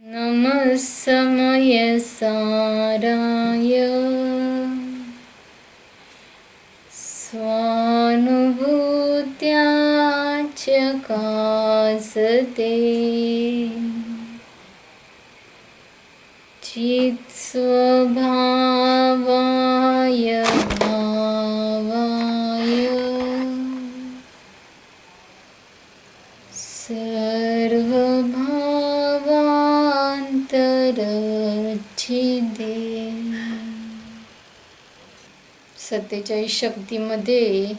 नमः समयसाराय स्वानुभूत्या चकासते चित्स्वभावाय भावाय सर्वभावांतरच्छिदे. 47 शक्तीमध्ये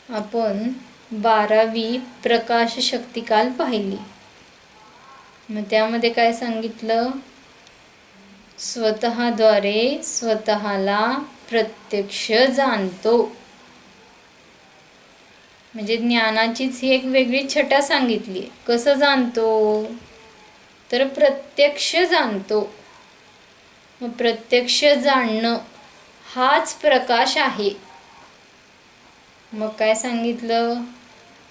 आपण 12वी प्रकाश शक्ती काल पाहिली. मग त्यामध्ये काय सांगितलं? स्वतःद्वारे स्वतःला प्रत्यक्ष जाणतो. म्हणजे ज्ञानाचीच ही एक वेगळी छटा सांगितली. कसं जाणतो? तर प्रत्यक्ष जाणतो. मग प्रत्यक्ष जाणणं हाच प्रकाश आहे. मग काय सांगितलं?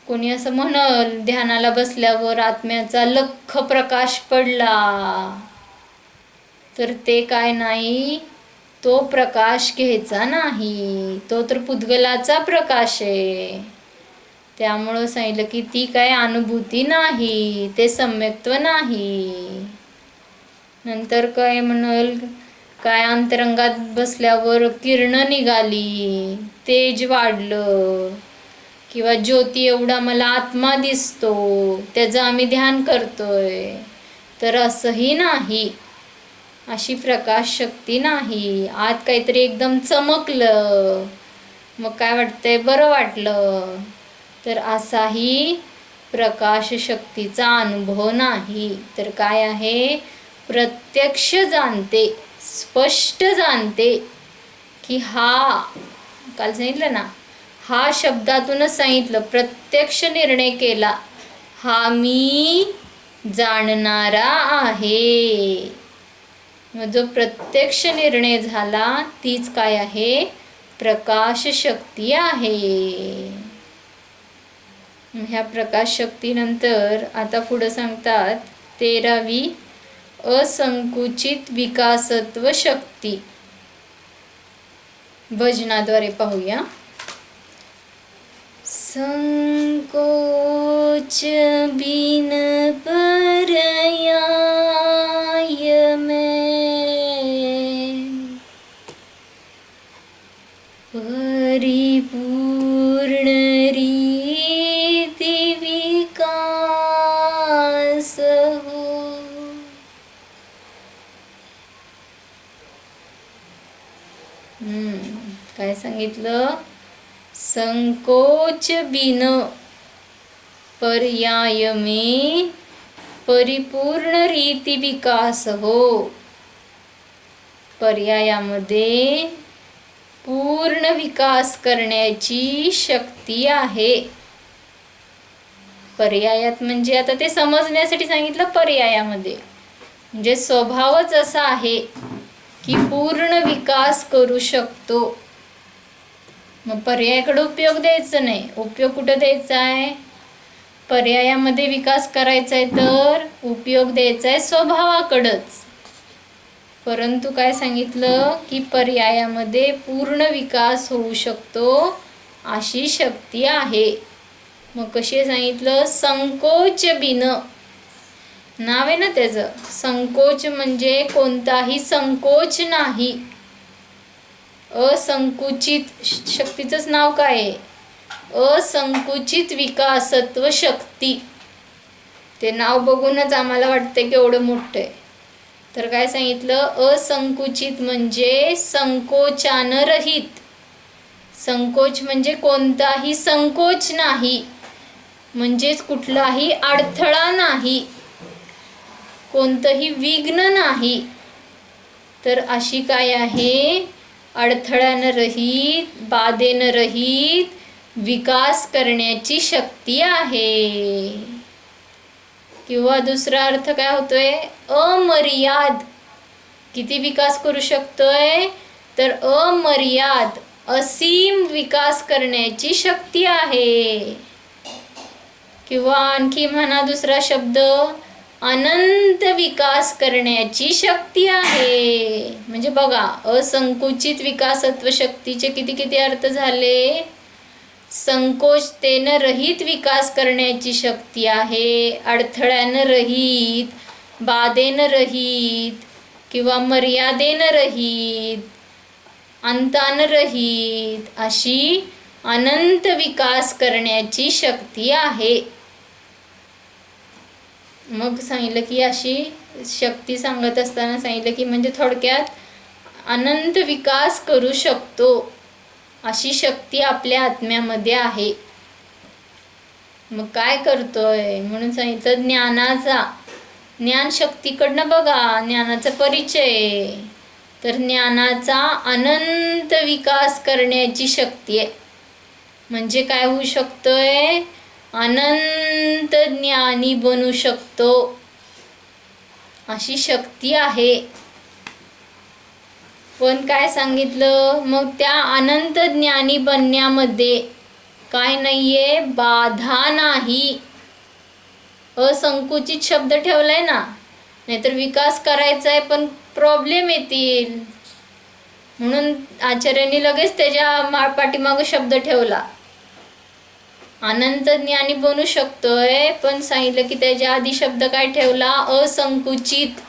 कोणी असं म्हणल ध्यानाला बसल्यावर आत्म्याचा लख्ख प्रकाश पडला, तर ते काय नाही, तो प्रकाश घ्यायचा नाही. तो तर पुद्गलाचा प्रकाश आहे. त्यामुळं सांगितलं की ती काय अनुभूती नाही, ते सम्यक्त्व नाही. नंतर काय म्हणल, काय अंतरंगात बसल्यावर किरण निघाली, तेज वाढलं, किंवा ज्योती एवढा मला आत्मा दिसतो, त्याचं आम्ही ध्यान करतोय, तर असंही नाही. अशी प्रकाश शक्ती नाही. आत काहीतरी एकदम चमकलं, मग काय वाटतंय, बरं वाटलं, तर असाही प्रकाश शक्तीचा अनुभव नाही. तर काय आहे? प्रत्यक्ष जाणते, स्पष्ट जाणते की हा, काल सांगितलं ना, हा शब्दातूनच सांगितलं, प्रत्यक्ष निर्णय केला, हा मी जाणणारा आहे. मग जो प्रत्यक्ष निर्णय झाला तीच काय आहे? प्रकाश शक्ती आहे. ह्या प्रकाश शक्तीनंतर आता पुढं सांगतात 13वी असंकुचित विकासत्व शक्ती. भजनाद्वारे पाहूया. संकोच बिन पर्याय में परिपूर्ण रीति विकास हो. काय सांगितलं? संकोच बिन पर्याय में परिपूर्ण रीति विकास हो. पर्यायामध्ये पूर्ण विकास करण्याची शक्ती आहे. पर्यायात म्हणजे आता ते समजण्यासाठी सांगितलं. पर्यायामध्ये म्हणजे स्वभावच असा आहे की पूर्ण विकास करू शकतो. मग पर्यायाकडे उपयोग द्यायचा नाही. उपयोग कुठं द्यायचा आहे? पर्यायामध्ये विकास करायचा आहे तर उपयोग द्यायचा आहे स्वभावाकडंच. परंतु काय सांगितलं की पर्यायामध्ये पूर्ण विकास होऊ शकतो अशी शक्ती आहे. मग कशी सांगितलं? संकोच बिन, नाव आहे ना त्याचं. संकोच म्हणजे कोणताही संकोच नाही. असंकुचित शक्तीचंच नाव काय आहे? असंकुचित विकासत्व शक्ती. ते नाव बघूनच आम्हाला वाटतंय की एवढं मोठं आहे. तर काय सांगितलं? असंकुचित म्हणजे संकोचानं रहित. संकोच म्हणजे कोणताही संकोच नाही, म्हणजेच कुठलाही अडथळा नाही, कोणतंही विघ्न नाही. तर अशी काय आहे? अडथळ्यानं रहित, बाधेनं रहित विकास करण्याची शक्ती आहे. किंवा दुसरा अर्थ काय होतोय? अमर्याद. किती विकास करू शकतोय? तर अमर्याद, असीम विकास करण्याची शक्ती आहे. किंवा आणखी म्हणा दुसरा शब्द, अनंत विकास करण्याची शक्ती आहे. म्हणजे बघा, असंकुचित विकासत्व शक्तीचे किती किती अर्थ झाले. संकोचतेनं रहित विकास करण्याची शक्ती आहे, अडथळ्यानं रहित, बाधेनं रहित किंवा मर्यादेनं रहित, अंतानं रहित अशी अनंत विकास करण्याची शक्ती आहे. मग सांगितलं की अशी शक्ती सांगत असताना सांगितलं की म्हणजे थोडक्यात अनंत विकास करू शकतो अशी शक्ती आपल्या आत्म्यामध्ये आहे. मग काय करतोय म्हणून सांगितलं ज्ञानाचा, ज्ञान शक्तीकडनं बघा, ज्ञानाचा परिचय. तर ज्ञानाचा अनंत विकास करण्याची शक्ती आहे. म्हणजे काय होऊ शकतोय, अनंत ज्ञानी बनू शकतो अशी शक्ती आहे. पण काय सांगितलं, मग त्या अनंत ज्ञानी बनण्यामध्ये काय नाहीये, बाधा नाही. असंकुचित शब्द ठेवलाय ना, नाहीतर विकास करायचा आहे पण प्रॉब्लेम येतील, म्हणून आचार्यांनी लगेच त्याच्या पाठीमागे शब्द ठेवला. अनंत ज्ञानी बनू शकतोय, पण सांगितलं की त्याच्या आधी शब्द काय ठेवला, असंकुचित.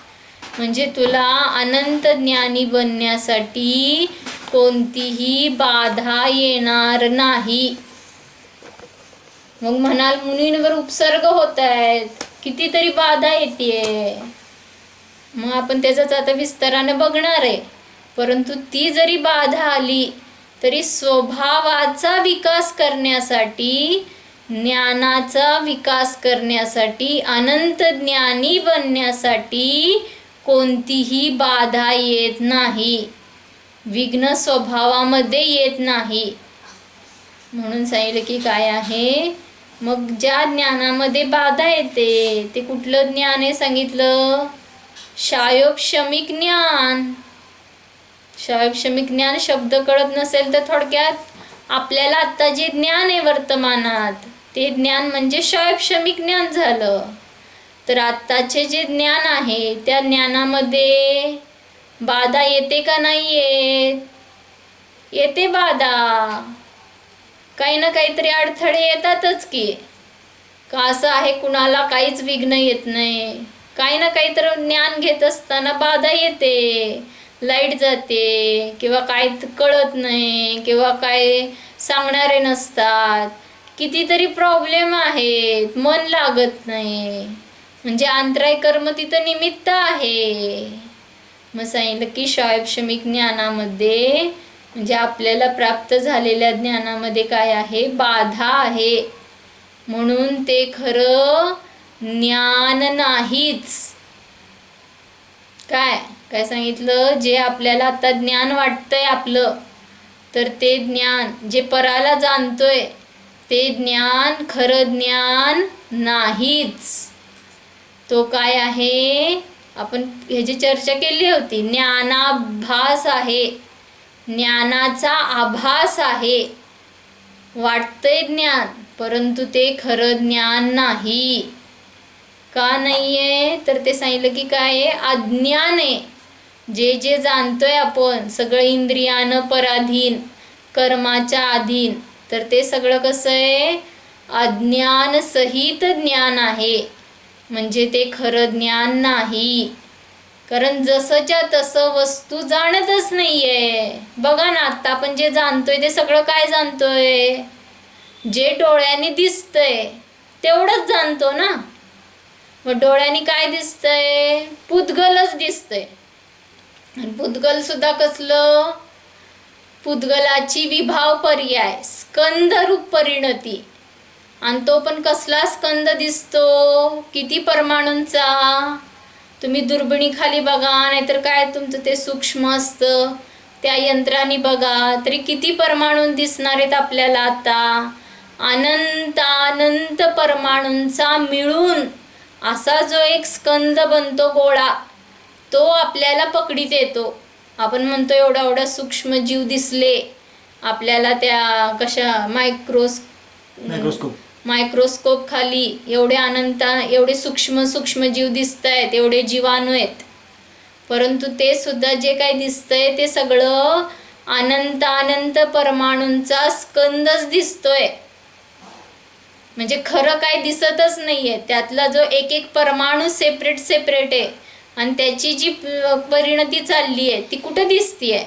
म्हणजे तुला अनंत ज्ञानी बनण्यासाठी कोणतीही बाधा येणार नाही. मग म्हणाल मुनींवर उपसर्ग होत आहेत, कितीतरी बाधा येते. मग आपण त्याचाच आता विस्ताराने बघणार आहे. परंतु ती जरी बाधा आली तरी स्वभावाचा विकास करण्यासाठी, ज्ञानाचा विकास करण्यासाठी, अनंत ज्ञानी बनण्यासाठी कोणतीही बाधा येत नाही, विघ्न स्वभावामध्ये येत नाही. म्हणून सांगितलं की काय आहे, मग ज्या ज्ञानामध्ये बाधा येते ते कुठलं ज्ञान आहे सांगितलं, शायोपशमिक ज्ञान. शायोपशमिक ज्ञान शब्द कळत नसेल तर थोडक्यात आपल्याला आता जे ज्ञान आहे वर्तमानात ते ज्ञान म्हणजे शायोपशमिक ज्ञान झालं. तर आत्ताचे जे ज्ञान आहे त्या ज्ञानामध्ये बाधा येते का नाही येत, येते बाधा. काही ना काहीतरी अडथळे येतातच की. का असं आहे कुणाला काहीच विघ्न येत नाही, काही ना काहीतरी ज्ञान घेत असताना बाधा येते, लाईट जाते किंवा काय कळत नाही किंवा काय सांगणारे नसतात, कितीतरी प्रॉब्लेम आहेत, मन लागत नाही. म्हणजे अंतराय कर्म तिथं निमित्त आहे. मग सांगितलं की शायोपशमिक ज्ञानामध्ये म्हणजे आपल्याला प्राप्त झालेल्या ज्ञानामध्ये काय आहे, बाधा आहे. म्हणून ते खरं ज्ञान नाहीच. काय सांगितलं, जे आपल्याला आता ज्ञान वाटतंय आपलं, तर ते ज्ञान जे पराला जाणतोय ते ज्ञान खरं ज्ञान नाहीच. तो काय आहे, आपण ह्याची चर्चा केली होती, ज्ञानाभास आहे, ज्ञानाचा आभास आहे. वाटतंय ज्ञान परंतु ते खरं ज्ञान नाही. का नाहीये, तर ते सांगितलं की काय आहे, अज्ञान आहे. जे जे जाणतोय आपण सगळं इंद्रियानं पराधीन, कर्माच्या अधीन, तर ते सगळं कसं आहे, अज्ञान सहित ज्ञान आहे. म्हणजे ते खरं ज्ञान नाही. कारण जसंच्या तसं वस्तू जाणतच नाहीये. बघा ना, आता आपण जे जाणतोय ते सगळं काय जाणतोय, जे डोळ्यांनी दिसतंय तेवढंच जाणतो ना. मग डोळ्यांनी काय दिसतंय, पुद्गलच दिसतंय. आणि पुद्गल सुद्धा कसलं, पुद्गलाची विभाव पर्याय स्कंद रूप परिणती. आणि तो पण कसला स्कंद दिसतो, किती परमाणूंचा. तुम्ही दुर्बिणीखाली बघा, नाहीतर काय तुमचं ते सूक्ष्म असतं त्या यंत्राने बघा, तरी किती परमाणू दिसणार आहेत आपल्याला. आता अनंत परमाणूंचा मिळून असा जो एक स्कंद बनतो गोळा, तो आपल्याला पकडीत येतो. आपण म्हणतो एवढा एवढा सूक्ष्म जीव दिसले आपल्याला, त्या कशा मायक्रोस्कोप मायक्रोस्कोप खाली एवढे सूक्ष्म सूक्ष्म जीव दिसत आहेत, एवढे जीवाणू आहेत, परंतु ते सुद्धा जे काही दिसतंय ते सगळं अनंत अनंत परमाणूंचा स्कंदच दिसतोय. म्हणजे खरं काय दिसतच नाहीये. त्यातला जो एक एक परमाणू सेपरेट आहे आणि त्याची जी परिणती चालली आहे ती कुठं दिसतीये?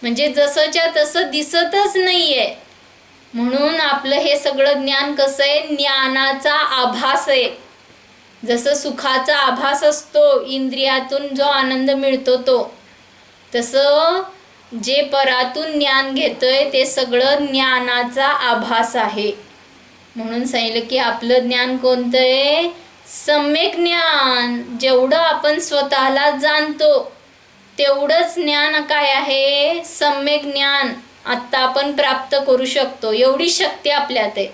म्हणजे जसंच्या तसं दिसतच नाहीये. म्हणून आपलं हे सगळं ज्ञान कसं आहे? ज्ञानाचा आभास आहे. जसं सुखाचा आभास असतो, इंद्रियातून जो आनंद मिळतो तो, तसं जे परातून ज्ञान घेतोय ते सगळं ज्ञानाचा आभास आहे. म्हणून सांगितलं की आपलं ज्ञान कोणतं आहे? सम्यक ज्ञान. जेवढं आपण स्वतःला जाणतो तेवढंच ज्ञान काय आहे? सम्यक ज्ञान आत्ता आपण प्राप्त करू शकतो. एवढी शक्ती आपल्यात आहे.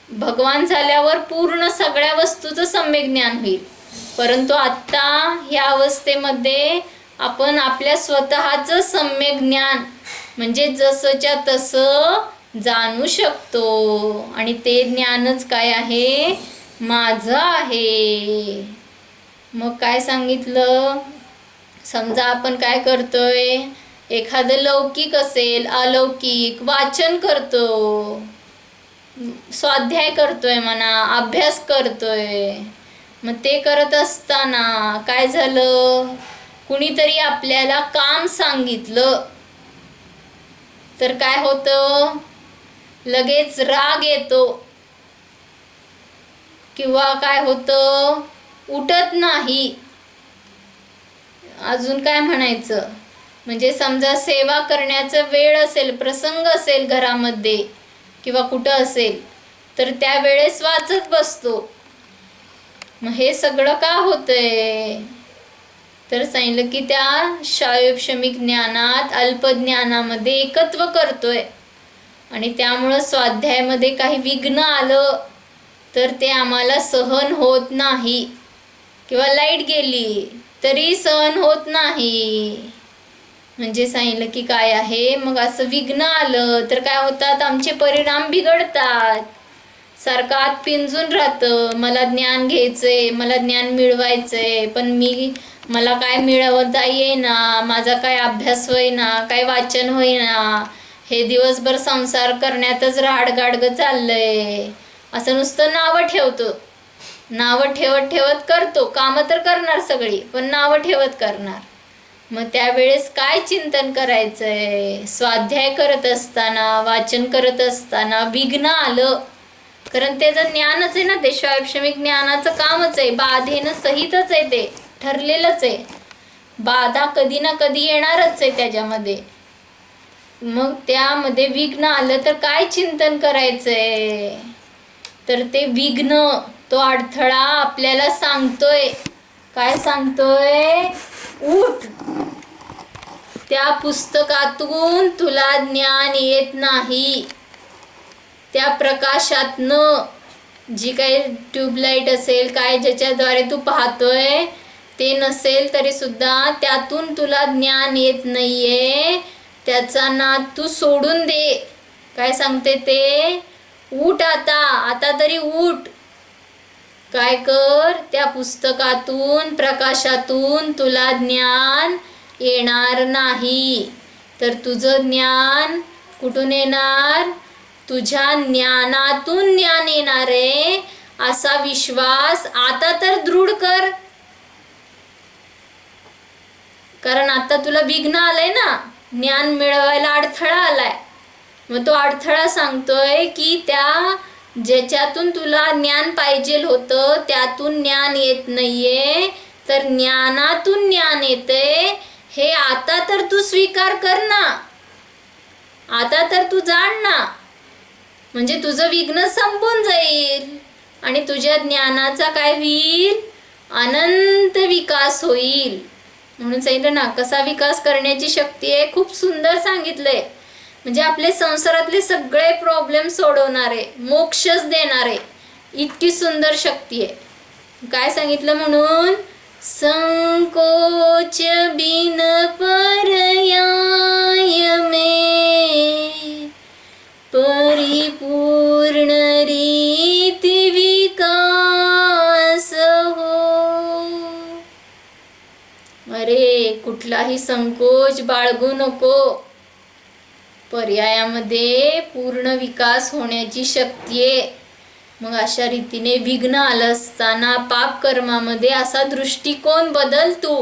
भगवान झाल्यावर पूर्ण सगळ्या वस्तूचं सम्यक ज्ञान होईल, परंतु आत्ता ह्या अवस्थेमध्ये आपण आपल्या स्वतःचं सम्यक ज्ञान म्हणजे जसंच्या तसं जाणू शकतो. आणि ते ज्ञानच काय आहे? माझं आहे. मग काय सांगितलं? समजा आपण काय करतोय? एखादं लौकिक असेल, अलौकिक वाचन करतो, स्वाध्याय करतोय म्हणा, अभ्यास करतोय. मग ते करत असताना काय झालं? कुणीतरी आपल्याला काम सांगितलं तर काय होतं? लगेच राग येतो किंवा काय होतं? उठत नाही. अजून काय म्हणायचं? म्हणजे समजा सेवा करण्याचा वेळ असेल, प्रसंग असेल घरामध्ये किंवा कुठं असेल, तर त्यावेळेस वाचत बसतो. मग हे सगळं का होतंय? तर सांगितलं की त्या शायोपशमिक ज्ञानात अल्पज्ञानामध्ये एकत्व करतोय आणि त्यामुळं स्वाध्यायामध्ये काही विघ्न आलं तर ते आम्हाला सहन होत नाही. किंवा लाईट गेली तरी सहन होत नाही. म्हणजे सांगितलं की काय आहे? मग असं विघ्न आलं तर काय होतात? आमचे परिणाम बिघडतात. सारखं आत पिंजून राहतं, मला ज्ञान घ्यायचंय, मला ज्ञान मिळवायचंय, पण मला काय मिळवता येईना, माझा काय अभ्यास होईना, काय वाचन होईना, हे दिवसभर संसार करण्यातच राडगाडगं चाललंय. असं नुसतं नावं ठेवतो. नावं ठेवत करतो. कामं तर करणार सगळी, पण नावं ठेवत करणार. मग त्यावेळेस काय चिंतन करायचंय? स्वाध्याय करत असताना, वाचन करत असताना विघ्न आलं, कारण त्याचं ज्ञानच आहे ना, ते शायोपशमिक ज्ञानाचं कामच आहे. बाधेनं सहितच आहे, ते ठरलेलंच आहे. बाधा कधी ना कधी येणारच आहे त्याच्यामध्ये. मग त्यामध्ये विघ्न आलं तर काय चिंतन करायचंय? तर ते विघ्न, तो अडथळा आपल्याला सांगतोय. काय सांगतोय? उठ, त्या पुस्तकातून तुला ज्ञान येत नाही. त्या प्रकाशातनं, जी काही ट्यूबलाईट असेल काय ज्याच्याद्वारे तू पाहतोय ते नसेल तरी सुद्धा त्यातून तुला ज्ञान येत नाहीये. त्याचा नाद तू सोडून दे. काय सांगते ते? उठ आता तरी उठ. काय कर? त्या पुस्तकातून, प्रकाशातून तुला ज्ञान येणार नाही. तर तुझं ज्ञान कुठून येणार? तुझ्या ज्ञानातून ज्ञान येणार आहे असा विश्वास आता तर दृढ कर. कारण आता तुला विघ्न आलंय ना, ज्ञान मिळवायला अडथळा आलाय. मग तो अडथळा सांगतोय की त्या ज्याच्यातून तुला ज्ञान पाहिजे होतं त्यातून ज्ञान येत नाहीये, तर ज्ञानातून ज्ञान येते. हे आता तर तू स्वीकार कर ना, आता तर तू जाण ना. म्हणजे तुझं विघ्न संपून जाईल आणि तुझ्या ज्ञानाचा काय होईल? अनंत विकास होईल. म्हणून सांगितलं ना, कसा विकास करण्याची शक्ती आहे. खूप सुंदर सांगितलंय. म्हणजे आपले संसारातले सगळे प्रॉब्लेम सोडवणारे, मोक्षच देणारे, इतकी सुंदर शक्ती आहे. काय सांगितलं म्हणून? संकोच बिन पर्याय में परिपूर्ण रीति कुठलाही संकोच बाळगू नको. पर्यायामध्ये पूर्ण विकास होण्याची शक्ती आहे. मग अशा रीतीने विघ्न आलं असताना पाप कर्मामध्ये असा दृष्टिकोन बदल तू,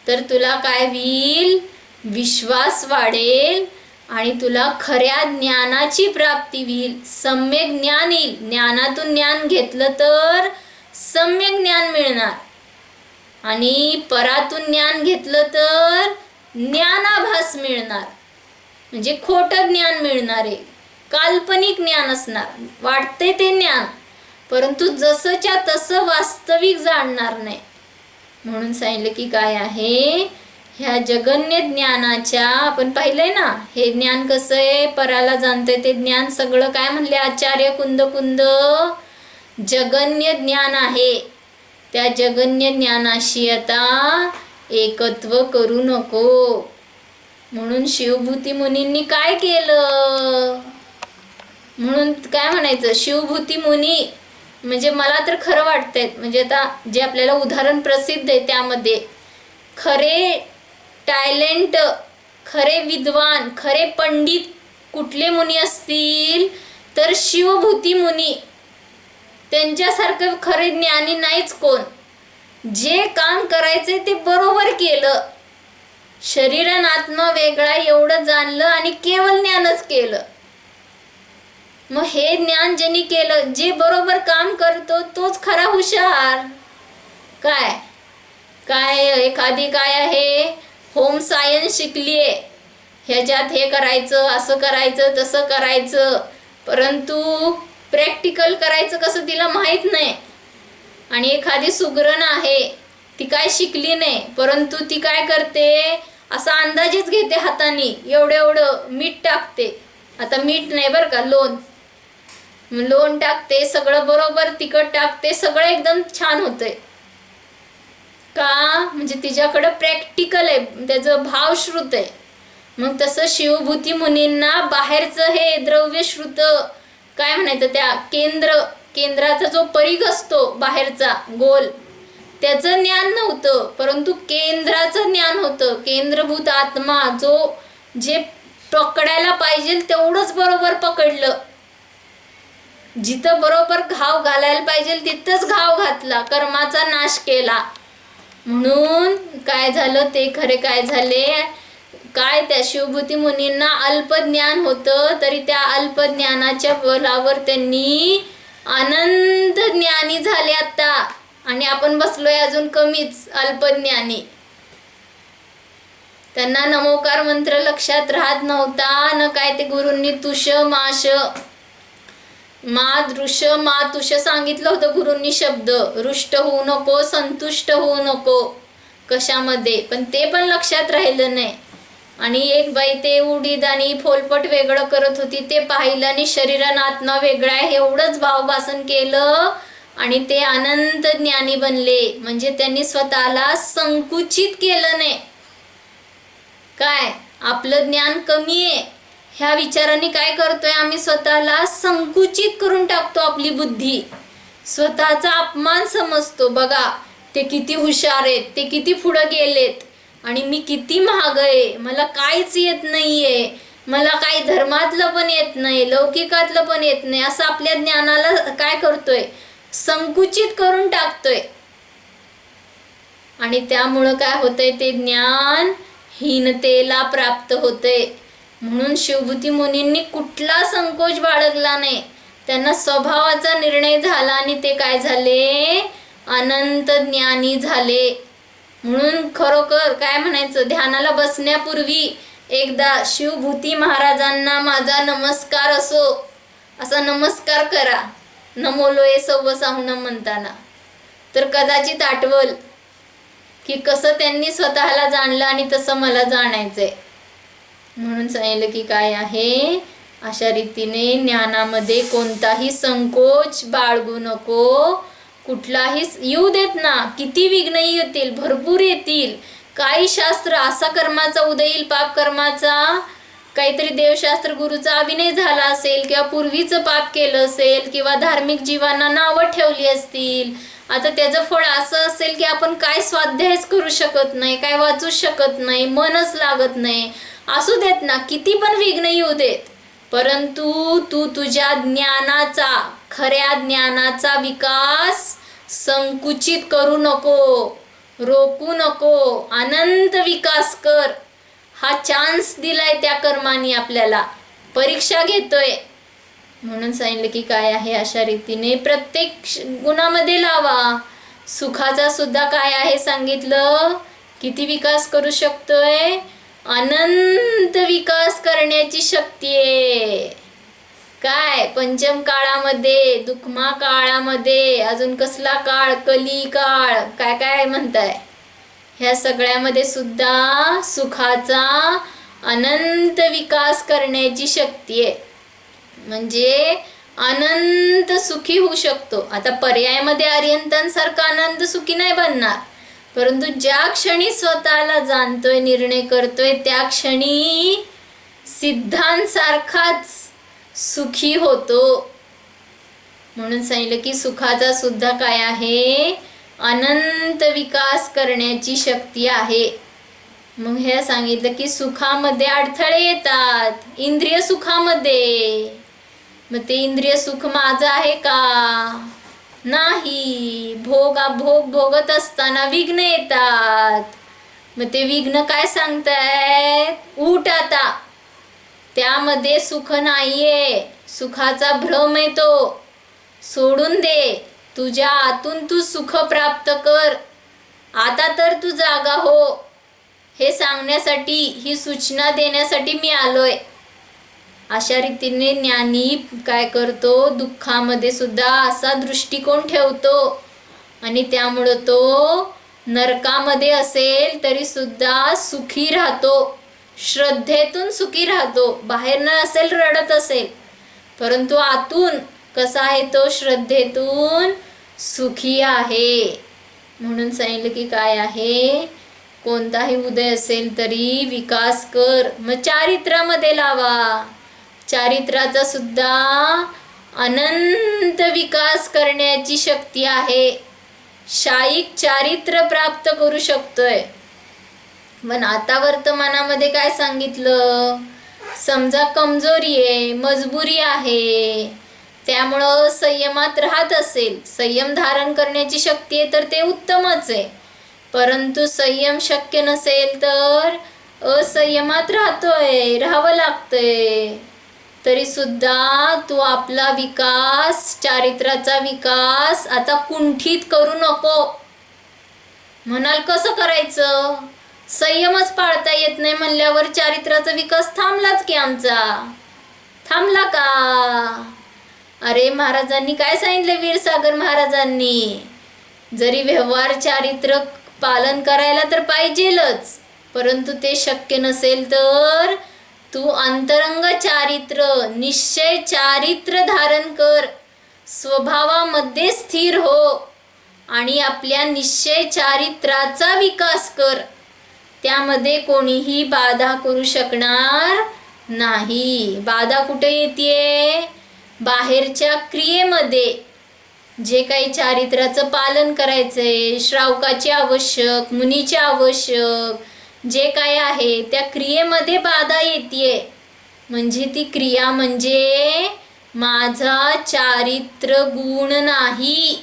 तर तुला काय होईल, विश्वास वाढेल आणि तुला खऱ्या ज्ञानाची प्राप्ती होईल. सम्यक ज्ञान येईल. ज्ञानातून ज्ञान घेतलं तर सम्यक ज्ञान मिळणार आणि परातून ज्ञान घेतलं तर ज्ञानाभास मिळणार, म्हणजे खोटं ज्ञान मिळणार आहे, काल्पनिक ज्ञान असणार, वाटते ते ज्ञान, परंतु जसंच्या तसं वास्तविक जाणणार नाही. म्हणून सांगितलं की काय आहे, ह्या जगन्य ज्ञानाच्या, आपण पाहिलंय ना हे ज्ञान कसं आहे, पराला जाणतंय ते ज्ञान सगळं काय म्हणले आचार्य कुंद कुंद, जगन्य ज्ञान आहे. त्या जगन्य ज्ञानाशी आता एकत्व करू नको. म्हणून शिवभूती मुनींनी काय केलं, म्हणून काय म्हणायचं, शिवभूती मुनी म्हणजे मला तर खरं वाटतंय, म्हणजे आता जे आपल्याला उदाहरण प्रसिद्ध आहे त्यामध्ये खरे टॅलेंट, खरे विद्वान, खरे पंडित कुठले मुनी असतील तर शिवभूती मुनी. त्यांच्यासारखं खरे ज्ञानी नाहीच कोण. जे काम करायचे ते बरोबर केलं, शरीर आणि आत्मा वेगळा एवढं जाणलं आणि केवळ ज्ञानच केलं. मग हे ज्ञान ज्यांनी केलं, जे बरोबर काम करतो तोच खरा हुशार. काय काय एखादी काय आहे होम सायन्स शिकलीये, ह्याच्यात हे करायचं, असं करायचं, तसं करायचं, परंतु प्रॅक्टिकल करायचं कसं तिला माहीत नाही. आणि एखादी सुगरण आहे, ती काय शिकली नाही, परंतु ती काय करते, असा अंदाजेच घेते हाताने, एवढं एवढं मीठ टाकते. आता मीठ नाही बरं का, लोण टाकते, सगळं बरोबर तिखट टाकते, सगळं एकदम छान होतंय. का, म्हणजे तिच्याकडं प्रॅक्टिकल आहे, त्याचं भावश्रुत आहे. मग तसं शिवभूती मुनींना बाहेरचं हे द्रव्यश्रुत काय म्हणायचं, त्या केंद्राचा जो परिघ असतो बाहेरचा गोल, त्याचं ज्ञान नव्हतं, परंतु केंद्राचं ज्ञान होतं. केंद्रभूत आत्मा जो जे पकडायला पाहिजे तेवढंच बरोबर पकडलं, जिथं बरोबर घाव घालायला पाहिजे तिथंच घाव घातला, कर्माचा नाश केला. म्हणून काय झालं ते खरे काय झाले, काय त्या शिवभूती मुनींना अल्पज्ञान होतं, तरी त्या अल्पज्ञानाच्या बलावर त्यांनी अनंत ज्ञानी झाले आता. आणि आपण बसलोय अजून कमीच अल्पज्ञानी. त्यांना नमोकार मंत्र लक्षात राहत नव्हता, न काय ते गुरूंनी तुष माश मा दृश्य मा तुष सांगितलं होतं गुरूंनी शब्द, रुष्ट होऊ नको, संतुष्ट होऊ नको कशामध्ये, पण ते पण लक्षात राहिलं नाही. आणि एक बाई ते उडीद आणि फोलपट वेगळं करत होती, ते पाहिलं आणि शरीरान आत्मा वेगळा आहे एवढंच भावभासन केलं आणि ते अनंत ज्ञानी बनले. म्हणजे त्यांनी स्वतःला संकुचित केलं नाही. काय आपलं ज्ञान कमी आहे ह्या विचाराने काय करतोय आम्ही, स्वतःला संकुचित करून टाकतो. आपली बुद्धी स्वतःचा अपमान समजतो. बघा ते किती हुशार आहेत, ते किती पुढे गेलेत आणि मी किती महाग आहे, मला काहीच येत नाहीये, मला काही धर्मातलं पण येत नाही, लौकिकातलं पण येत नाही, असं आपल्या ज्ञानाला काय करतोय, संकुचित करून टाकतोय. आणि त्यामुळं काय होतंय, ते ज्ञान हीनतेला प्राप्त होतंय. म्हणून शिवभूती मुनींनी कुठला संकोच बाळगला नाही. त्यांना स्वभावाचा निर्णय झाला आणि ते काय झाले, अनंत ज्ञानी झाले. म्हणून खरोखर काय म्हणायचं, ध्यानाला बसण्यापूर्वी एकदा शिवभूती महाराजांना माझा नमस्कार असो, असा नमस्कार करा, नमोलोये सव्व साहुनम म्हणताना, तर कदाचित आठवल की कसं त्यांनी स्वतःला जाणलं आणि तसं मला जाणायचंय. म्हणून सांगितलं की काय आहे, अशा रीतीने ज्ञानामध्ये कोणताही संकोच बाळगू नको. कुठलाही येऊ देत ना, किती विघ्न येतील, भरपूर येतील. काही शास्त्र असा कर्माचा उदय येईल, पाप कर्माचा, काहीतरी देवशास्त्र गुरुचा अभिनय झाला असेल किंवा पूर्वीचं पाप केलं असेल किंवा धार्मिक जीवांना नावं ठेवली असतील, आता त्याचं फळ असं असेल की आपण काय स्वाध्यायच करू शकत नाही, काय वाचू शकत नाही, मनच लागत नाही. असू देत ना, किती पण विघ्न येऊ देत, परंतु तू तुझ्या ज्ञानाचा, खऱ्या ज्ञानाचा विकास संकुचित करू नको, रोखू नको, अनंत विकास कर. हा चान्स दिलाय त्या कर्माने, आपल्याला परीक्षा घेतोय. म्हणून सांगितलं की काय आहे, अशा रीतीने प्रत्येक गुणामध्ये लावा. सुखाचा सुद्धा काय आहे सांगितलं, किती विकास करू शकतोय, अनंत विकास करण्याची शक्ती आहे. काय पंचम काळामध्ये, दुःखमा काळामध्ये, अजून कसला काळ, कली काळ, काय काय म्हणताय, ह्या सगळ्यामध्ये सुद्धा सुखाचा अनंत विकास करण्याची शक्ती आहे. म्हणजे अनंत सुखी होऊ शकतो. आता पर्यायामध्ये आर्यंतांसारखा आनंद सुखी नाही बनणार, परंतु ज्या क्षणी स्वतःला जाणतोय, निर्णय करतोय, त्या क्षणी सिद्धांसारखाच सुखी होतो. म्हणून सांगितलं की सुखाचा सुद्धा काय आहे, अनंत विकास करण्याची शक्ती आहे. मग हे सांगितलं की सुखामध्ये अडथळे येतात, इंद्रिय सुखामध्ये. मग ते इंद्रिय सुख माझं आहे का? नाही. भोग भोगत असताना विघ्न येतात. मग ते विघ्न काय सांगतायत, उठ आता, त्यामध्ये सुख नाहीये, सुखाचा भ्रम आहे, तो सोडून दे, तुझ्या आतून तू सुख प्राप्त कर, आता तर तू जागा हो. हे सांगण्यासाठी, ही सूचना देण्यासाठी मी आलोय. अशा रीतीने ज्ञानी काय करतो, दुःखामध्ये सुद्धा असा दृष्टिकोन ठेवतो आणि त्यामुळं तो नरकामध्ये असेल तरी सुद्धा सुखी राहतो, श्रद्धेतून सुखी राहतो. बाहेर न असेल, रडत असेल, परंतु आतून कसा आहे तो, श्रद्धेतून सुखी आहे. म्हणून सांगितलं की काय आहे, कोणताही उदय असेल तरी विकास कर. मग चारित्र्यामध्ये लावा. चारित्र्याचा सुद्धा अनंत विकास करण्याची शक्ती आहे. शाईक चारित्र्य प्राप्त करू शकतोय. पण आता वर्तमानामध्ये काय सांगितलं, समजा कमजोरी आहे, मजबुरी आहे, त्यामुळं संयमात राहत असेल, संयम धारण करण्याची शक्ती आहे तर ते उत्तमच आहे. परंतु संयम शक्य नसेल तर असंयमात राहावं लागतंय. तरी सुद्धा तू आपला विकास, चारित्र्याचा विकास आता कुंठित करू नको. म्हणाल कसं करायचं, संयमच पाळता येत नाही म्हणल्यावर चारित्र्याचा विकास थांबलाच की आमचा. थांबला का? अरे महाराजांनी काय सांगितलं, वीरसागर महाराजांनी, जरी व्यवहार चारित्र्य पालन करायला तर पाहिजेलच, परंतु ते शक्य नसेल तर तू अंतरंग चारित्र्य, निश्चय चारित्र्य धारण कर, स्वभावामध्ये स्थिर हो आणि आपल्या निश्चय चारित्र्याचा विकास कर. त्यामध्ये कोणीही बाधा करू शकणार नाही. बाधा कुठे येते, बाहेरच्या क्रियेमध्ये. जे काही चारित्र्याचं पालन करायचंय, श्रावकाचे आवश्यक, मुनीचे आवश्यक, जे काय आहे त्या क्रियेमध्ये बाधा येते. म्हणजे ती क्रिया म्हणजे माझा चारित्र्य गुण नाही.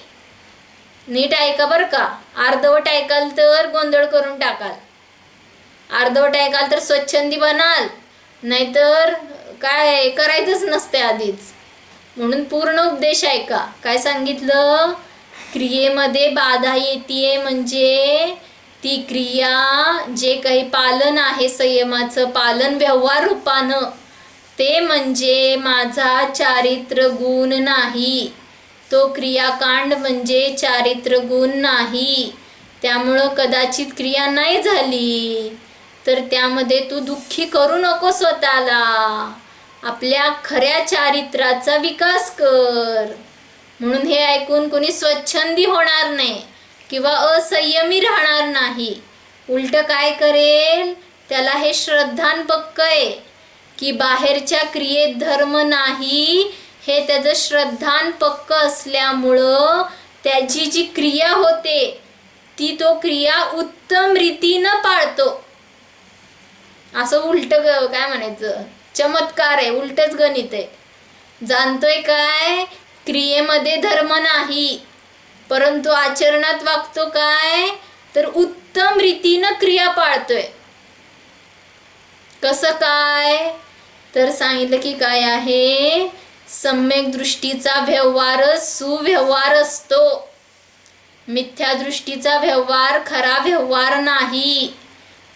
नीट ऐका बरं का, अर्धवट ऐकाल तर गोंधळ करून टाकाल, अर्धवट ऐकाल तर स्वच्छंदी बनाल, नाहीतर काय करायचंच नसते आधीच. म्हणून पूर्ण उपदेश ऐका. काय सांगितलं, क्रियेमध्ये बाधा येते म्हणजे ती क्रिया, जे काही पालन आहे संयमाचं पालन व्यवहार रूपानं, ते म्हणजे माझा चारित्र्य गुण नाही. तो क्रियाकांड म्हणजे चारित्र्य गुण नाही. त्यामुळं कदाचित क्रिया नाही झाली तर त्यामध्ये तू दुःखी करू नको स्वतःला. आपल्या खऱ्या चारित्र्याचा विकास कर. म्हणून हे ऐकून कोणी स्वच्छंदी होणार नाही किंवा असंयमी राहणार नाही. उलट काय करेल, त्याला हे श्रद्धान पक्क आहे की बाहेरच्या क्रियेत धर्म नाही हे त्याचं श्रद्धान पक्क असल्यामुळं त्याची जी क्रिया होते ती तो क्रिया उत्तम रीतीनं पाळतो. असं उलट काय म्हणायचं, चमत्कार आहे, उलटच गणित आहे. जाणतोय काय, क्रियेमध्ये धर्म नाही परंतु आचरणात वागतो काय, तर उत्तम रीतीनं क्रिया पाळतोय. कसं काय, तर सांगितलं की काय आहे, सम्यक दृष्टीचा व्यवहारच सुव्यवहार असतो. मिथ्या दृष्टीचा व्यवहार खरा व्यवहार नाही.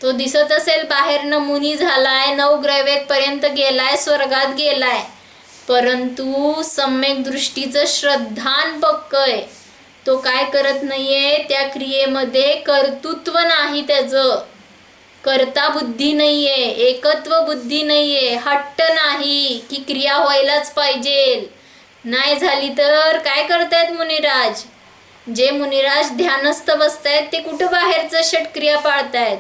तो दिसत असेल बाहेरनं मुनी झालाय, 9 ग्रहवेग पर्यंत गेलाय, स्वर्गात गेलाय, परंतु सम्यक दृष्टीचं श्रद्धान पक्क आहे. तो काय करत नाहीये, त्या क्रियेमध्ये कर्तृत्व नाही, त्याचं कर्ता बुद्धी नाहीये, एकत्व बुद्धी नाहीये, हट्ट नाही की क्रिया व्हायलाच पाहिजे. नाही झाली तर काय करतायत मुनिराज, जे मुनिराज ध्यानस्थ बसतायत ते कुठं बाहेरचं षटक्रिया पाळतायत.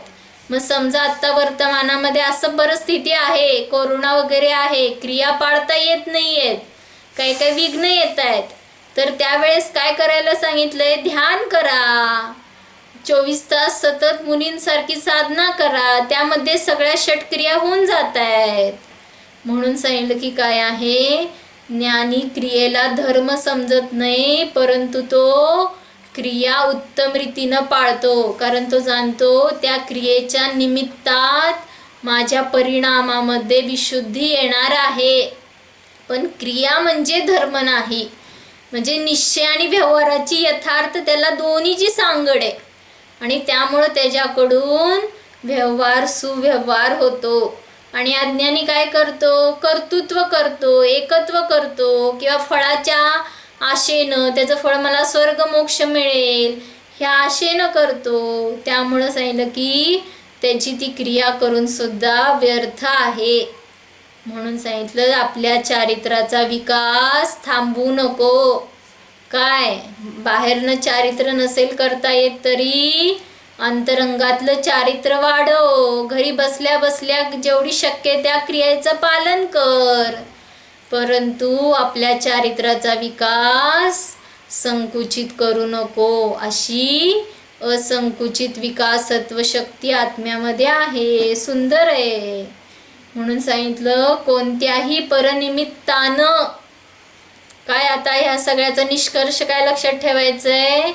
मग समजा आता वर्तमानामध्ये असं परिस्थिती आहे, कोरोना वगैरे आहे, क्रिया पाळता येत नाहीयेत, काही काही विघ्न येत आहेत, तर त्यावेळेस काय करायला सांगितलंय, ध्यान करा, 24 तास सतत मुनींसारखी साधना करा, त्यामध्ये सगळ्या षटक्रिया होऊन जात आहेत. म्हणून सांगितलं की काय आहे, ज्ञानी क्रियेला धर्म समजत नाही परंतु तो क्रिया उत्तम रीतीनं पाळतो, कारण तो जाणतो त्या क्रियेच्या निमित्तात माझ्या परिणामामध्ये विशुद्धी येणार आहे. पण क्रिया म्हणजे धर्म नाही, म्हणजे निश्चय आणि व्यवहाराची यथार्थ त्याला दोन्हीची सांगड आहे आणि त्यामुळं त्याच्याकडून व्यवहार सुव्यवहार होतो. आणि अज्ञानी काय करतो, कर्तृत्व करतो, एकत्व करतो, किंवा फळाच्या आशेनं त्याचं फळ मला स्वर्ग मोक्ष मिळेल ह्या आशेनं करतो. त्यामुळं सांगितलं की त्याची ती क्रिया करून सुद्धा व्यर्थ आहे. म्हणून सांगितलं आपल्या चारित्राचा विकास थांबवू नको. काय, बाहेरनं चारित्र नसेल करता येत तरी अंतरंगातलं चारित्र वाढव. घरी बसल्या बसल्या जेवढी शक्य त्या क्रियेचं पालन कर, परंतु आपल्या चारित्राचा विकास संकुचित करू नको. अशी असंकुचित विकासत्व शक्ती आत्म्यामध्ये आहे. सुंदर आहे. म्हणून सांगितलं कोणत्याही परनिमित्तानं, काय आता ह्या सगळ्याचा निष्कर्ष काय लक्षात ठेवायचंय,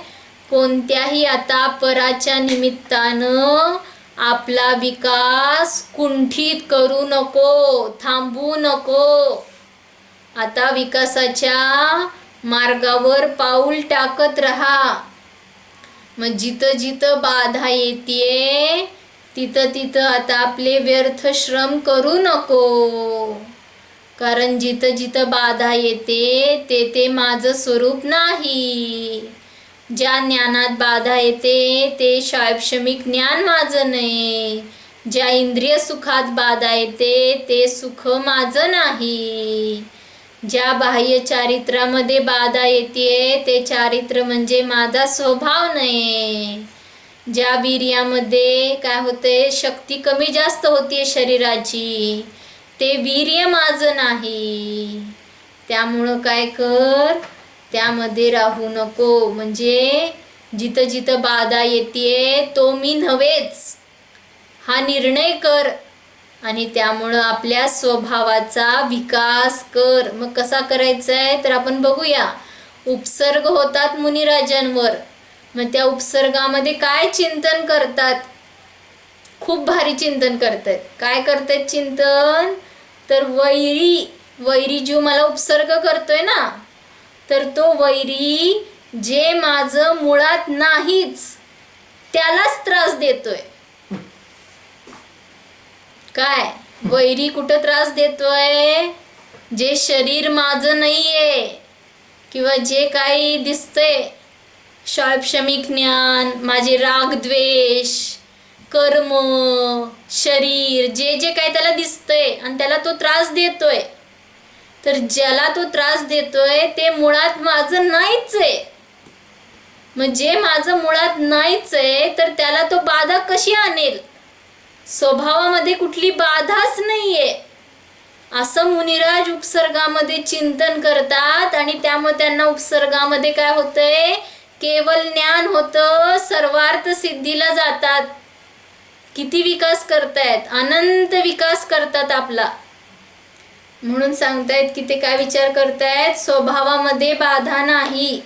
कोणत्याही आता पराच्या निमित्तानं आपला विकास कुंठित करू नको, थांबवू नको. आता विकासाच्या मार्गावर पाऊल टाकत राहा. मग जिथं जिथं बाधा येते तिथं तिथं आता आपले व्यर्थ श्रम करू नको, कारण जिथं जिथं बाधा येते ते ते माझं स्वरूप नाही. ज्या ज्ञानात बाधा येते ते शायक्षमिक ज्ञान माझं नाही. ज्या इंद्रिय सुखात बाधा येते ते सुख माझं नाही. ज्या बाह्य चारित्रामध्ये बाधा येते ते चारित्र म्हणजे माझा स्वभाव नाही. ज्या वीर्यामध्ये काय होते, शक्ती कमी जास्त होतीये शरीराची, ते वीर्य माझं नाही. त्यामुळं काय कर, त्यामध्ये राहू नको. म्हणजे जिथं जिथं बाधा येते तो मी नव्हेच हा निर्णय कर आणि त्यामुळं आपल्या स्वभावाचा विकास कर. मग कसा करायचा आहे तर आपण बघूया. उपसर्ग होतात मुनिराजांवर, मग त्या उपसर्गामध्ये काय चिंतन करतात, खूप भारी चिंतन करतात. काय करतात चिंतन, तर वैरी जो मला उपसर्ग करतोय ना, तर तो वैरी जे माझं मुळात नाहीच त्यालाच त्रास देतोय. काय, वैरी कुठं त्रास देतोय, जे शरीर माझं नाहीये किंवा जे काही दिसतंय शायक्षमिक ज्ञान, माझे राग द्वेष कर्म शरीर, जे जे काही त्याला दिसतंय आणि त्याला तो त्रास देतोय, तर ज्याला तो त्रास देतोय ते मुळात माझं नाहीच आहे. मग जे माझं मुळात नाहीच आहे तर त्याला तो बाधा कशी आणेल, स्वभावामध्ये कुठली बाधाच नाहीये. असं मुनिराज उपसर्गामध्ये चिंतन करतात आणि त्यामुळे त्यांना उपसर्गामध्ये काय होतंय, केवल ज्ञान होतं, सर्वार्थ सिद्धीला जातात. किती विकास करतायत, अनंत विकास करतात आपला. म्हणून सांगतायत की ते काय विचार करतायत, स्वभावामध्ये बाधा नाही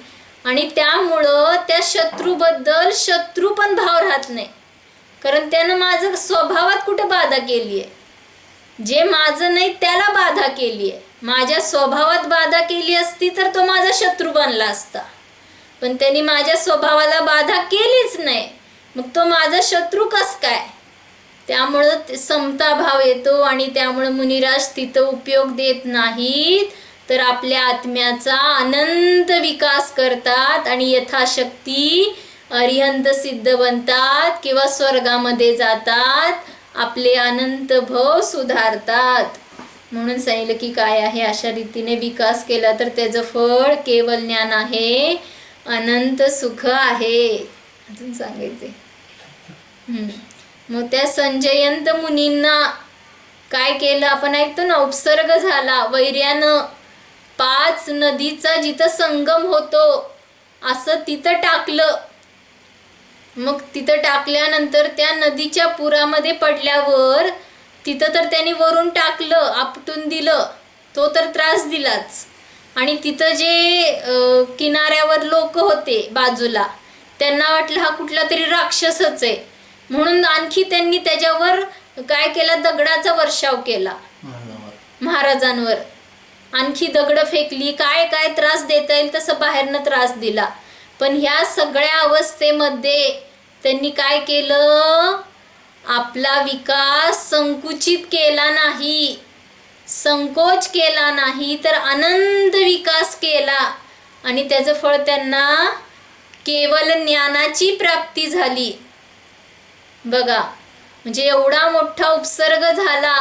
आणि त्यामुळं त्या शत्रूबद्दल शत्रू पण भाव राहत नाही. कारण त्यानं माझं स्वभावात कुठे बाधा केली आहे, जे माझं नाही त्याला बाधा केली आहे. माझ्या स्वभावात बाधा केली असती तर तो माझा शत्रू बनला असता, पण त्यांनी माझ्या स्वभावाला बाधा केलीच नाही, मग तो माझा शत्रू कस काय. त्यामुळं समता भाव येतो आणि त्यामुळं मुनिराज तिथं उपयोग देत नाहीत, तर आपल्या आत्म्याचा अनंत विकास करतात आणि यथाशक्ती अरिहंत सिद्ध बनतात किंवा स्वर्गामध्ये जातात, आपले अनंत भव सुधारतात. म्हणून सांगितलं की काय आहे, अशा रीतीने विकास केला तर त्याचं फळ केवल ज्ञान आहे, अनंत सुख आहे. अजून सांगायचे. मग त्या संजयंत मुनींना काय केलं, आपण ऐकतो ना, उपसर्ग झाला वैर्यानं, 5 नदीचा जिथं संगम होतो असं तिथं टाकलं. मग तिथं टाकल्यानंतर त्या नदीच्या पुरामध्ये पडल्यावर तिथं तर त्यांनी वरून टाकलं, आपटून दिलं, तो तर त्रास दिलाच. आणि तिथं जे किनाऱ्यावर लोक होते बाजूला, त्यांना वाटलं हा कुठला तरी राक्षसच आहे, म्हणून आणखी त्यांनी त्याच्यावर काय केलं, दगडाचा वर्षाव केला महाराजांवर. आणखी दगडं फेकली, काय काय त्रास देता येईल तसं बाहेरनं त्रास दिला. पण ह्या सगळ्या अवस्थेमध्ये त्यांनी काय केलं, आपला विकास संकुचित केला नाही, संकोच केला नाही, तर अनंत विकास केला. आणि त्याचं फळ त्यांना केवल ज्ञानाची प्राप्ती झाली. बघा, म्हणजे एवढा मोठा उपसर्ग झाला,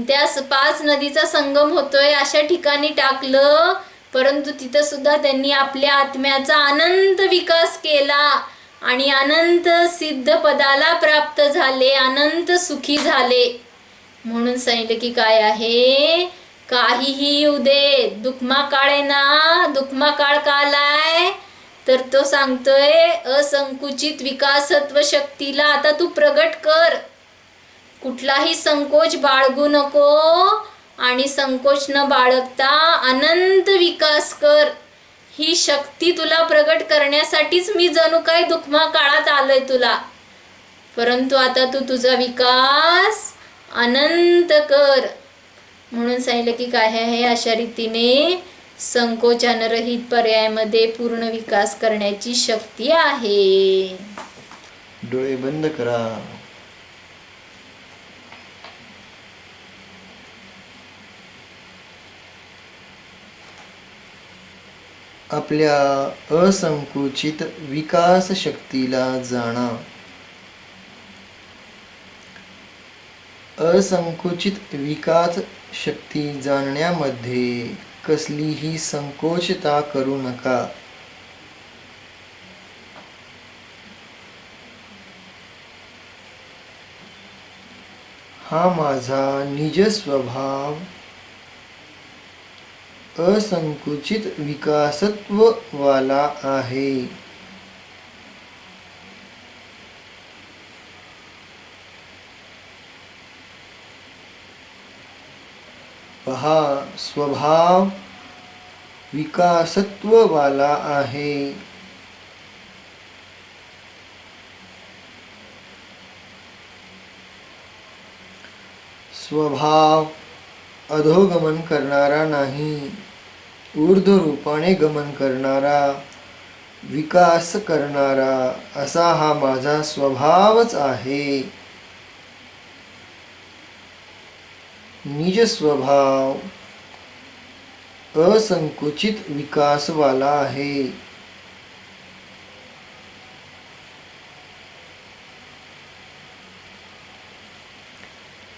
त्या 5 नदीचा संगम होतोय अशा ठिकाणी टाकलं, परंतु तिथं सुद्धा त्यांनी आपल्या आत्म्याचा अनंत विकास केला आणि अनंत सिद्ध पदाला प्राप्त झाले, अनंत सुखी झाले. म्हणून सांगितलं की काय आहे, काहीही येऊ दे, दुःखमा काळ आहे ना, दुःखमा काळ कालाय, तर तो सांगतोय असंकुचित विकासत्व शक्तीला आता तू प्रगट कर. कुठलाही संकोच बाळगू नको आणि संकोच न बाळगता अनंत विकास कर. ही शक्ती तुला प्रगट करण्यासाठीच मी जणू काय दुःखमा काळात आलोय तुला. परंतु आता तू तुझा विकास अनंत कर. म्हणून सांगितलं की काय आहे, अशा रीतीने संकोचानरहित पर्यायामध्ये पूर्ण विकास करण्याची शक्ती आहे. डोळे बंद करा. आपल्या असंकुचित विकास शक्तीला जाणा. असंकुचित विकास शक्ती जाणण्यामध्ये कसलीही संकोचता करू नका. हा माझा निज स्वभाव असंकुचित विकासत्व वाला आहे. पहा, स्वभाव विकासत्व वाला आहे. स्वभाव अधोगमन करणारा नाही, ऊर्ध्व रूपाने गमन करणारा, विकास करणारा असा हा माझा स्वभावच आहे. निज स्वभाव असंकुचित विकासवाला आहे.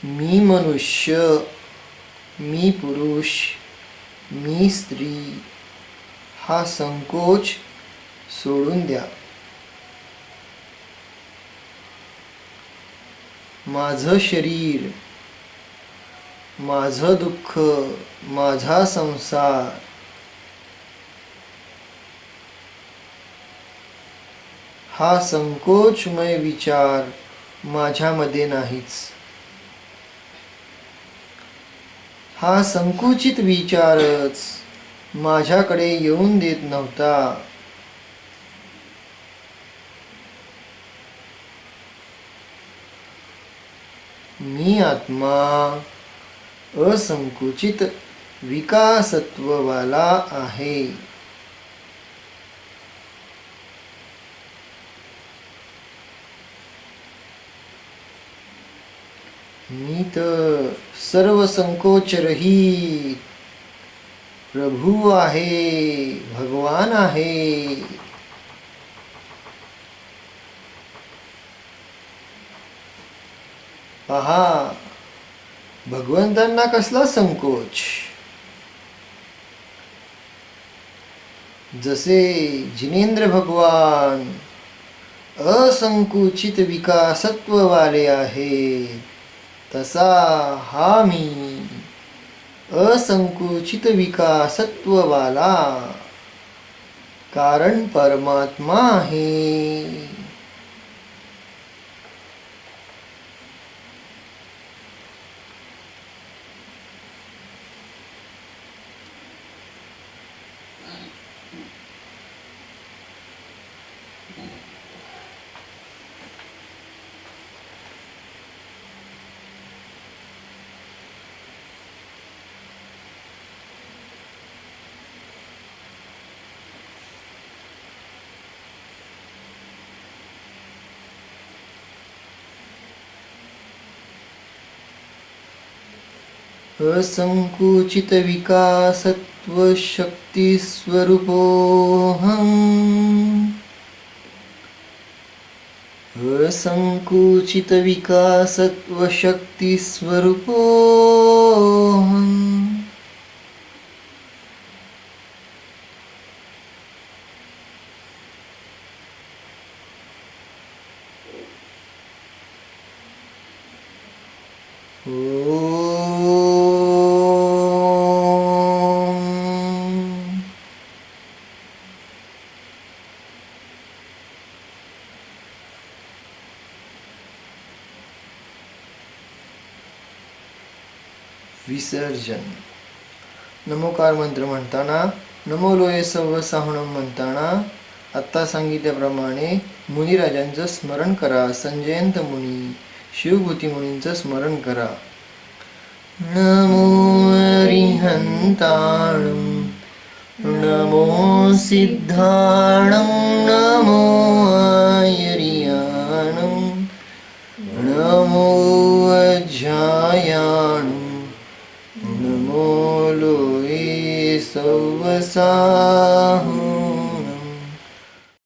मी मनुष्य, मी पुरुष, मी स्त्री हा संकोच सोडून द्या. माझं शरीर, माझं दुःख, माझा संसार, हा संकोचमय विचार माझ्यामध्ये नाहीच. हा संकुचित विचारच माझ्याकडे येऊन देत नव्हता. मी आत्मा असंकुचित विकासत्ववाला आहे. मी तर सर्व संकोच रहित प्रभू आहे, भगवान आहे. पहा, भगवंतांना कसला संकोच. जसे जिनेंद्र भगवान असंकुचित विकासत्ववाले आहे, तसा हा मी असंकुचित विकासत्ववाला, कारण परमात्मा आहे. असंकुचित विकासत्व शक्ती स्वरूपोऽहम्. असंकुचित विकासत्व शक्ती स्वरूपोऽहम्. विसर्जन. नमोकार मंत्र म्हणताना, नमो लोये सव्व साहुणम म्हणताना आत्ता सांगितल्याप्रमाणे मुनिराजांचं स्मरण करा. संजयंत मुनी, शिवभूती मुनींचं स्मरण करा. नमो अरिहंताणं, नमो सिद्धाणं, नमो आयर्याणं, नमो अज्जायाणं, नमो लोये सव्व साहुणं.